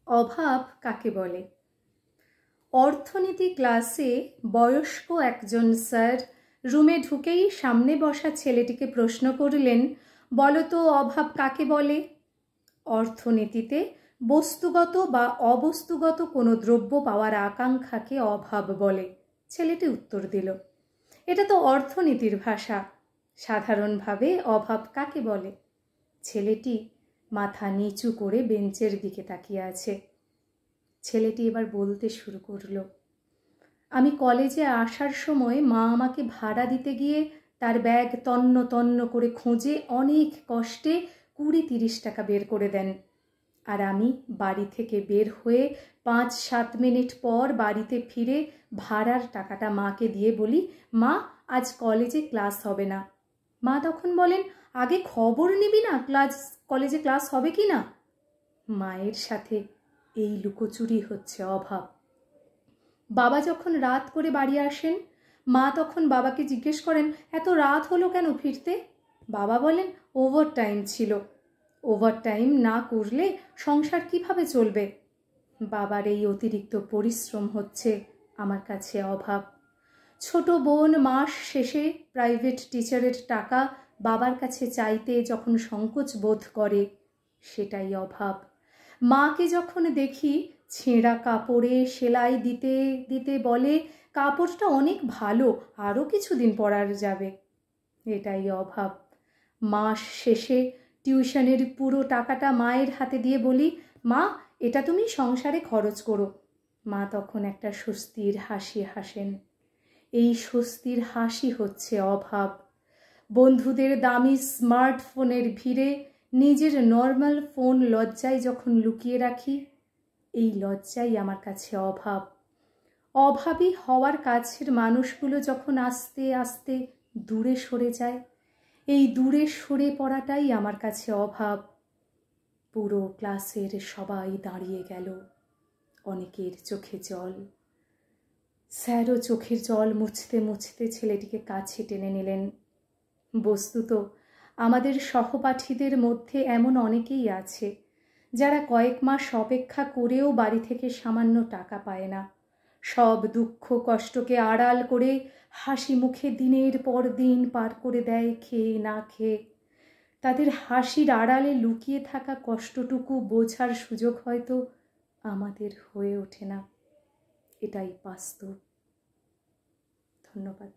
অভাব কাকে বলে? অর্থনীতি ক্লাসে বয়স্ক একজন স্যার রুমে ঢুকেই সামনে বসা ছেলেটিকে প্রশ্ন করলেন, বলো তো অভাব কাকে বলে? অর্থনীতিতে বস্তুগত বা অবস্তুগত কোনো দ্রব্য পাওয়ার আকাঙ্ক্ষাকে অভাব বলে। ছেলেটি উত্তর দিল, এটা তো অর্থনীতির ভাষা, সাধারণভাবে অভাব কাকে বলে? ছেলেটি মাথা নিচু করে বেঞ্চের দিকে তাকিয়ে আছে। ছেলেটি এবার বলতে শুরু করলো, আমি কলেজে আসার সময় মা আমাকে ভাড়া দিতে গিয়ে তার ব্যাগ তন্ন তন্ন করে খুঁজে অনেক কষ্টে 20-30 টাকা বের করে দেন। আর আমি বাড়ি থেকে বের হয়ে 5-7 মিনিট পর বাড়িতে ফিরে ভাড়ার টাকাটা মাকে দিয়ে বলি, মা আজ কলেজে ক্লাস হবে না। মা তখন বলেন, আগে খবর নিবি না কলেজে ক্লাস হবে কি না? মায়ের সাথে এই লুকোচুরি হচ্ছে অভাব। বাবা যখন রাত করে বাড়ি আসেন, মা তখন বাবাকে জিজ্ঞেস করেন, এত রাত হলো কেন ফিরতে? বাবা বলেন, ওভারটাইম ছিল, ওভারটাইম না করলে সংসার কিভাবে চলবে? বাবার এই অতিরিক্ত পরিশ্রম হচ্ছে আমার কাছে অভাব। ছোট বোন মাস শেষে প্রাইভেট টিচারের টাকা বাবার কাছে চাইতে যখন সংকোচ বোধ করে, সেটাই অভাব। মাকে যখন দেখি ছেঁড়া কাপড়ে সেলাই দিতে দিতে বলে, কাপড়টা অনেক ভালো, আরও কিছুদিন পরা যাবে, এটাই অভাব। মাস শেষে টিউশনের পুরো টাকাটা মায়ের হাতে দিয়ে বলি, মা এটা তুমি সংসারে খরচ করো। মা তখন একটা স্বস্তির হাসি হাসেন। এই স্বস্তির হাসি হচ্ছে অভাব। বন্ধুদের দামি স্মার্টফোনের ভিড়ে নিজের নর্মাল ফোন লজ্জায় যখন লুকিয়ে রাখি, এই লজ্জাই আমার কাছে অভাব। অভাবী হওয়ার কাছের মানুষগুলো যখন আস্তে আস্তে দূরে সরে যায়, এই দূরে সরে পড়াটাই আমার কাছে অভাব। পুরো ক্লাসের সবাই দাঁড়িয়ে গেল, অনেকের চোখে জল। স্যারও চোখের জল মুছতে মুছতে ছেলেটিকে কাছে টেনে নিলেন। বস্তুত আমাদের সহপাঠীদের মধ্যে এমন অনেকেই আছে যারা কয়েক মাস অপেক্ষা করেও বাড়ি থেকে সামান্য টাকা পায় না। সব দুঃখ কষ্টকে আড়াল করে হাসি মুখে দিনের পর দিন পার করে দেয় খেয়ে না খেয়ে। তাদের হাসির আড়ালে লুকিয়ে থাকা কষ্টটুকু বোঝার সুযোগ হয়তো আমাদের হয়ে ওঠে না। এটাই বাস্তব। ধন্যবাদ।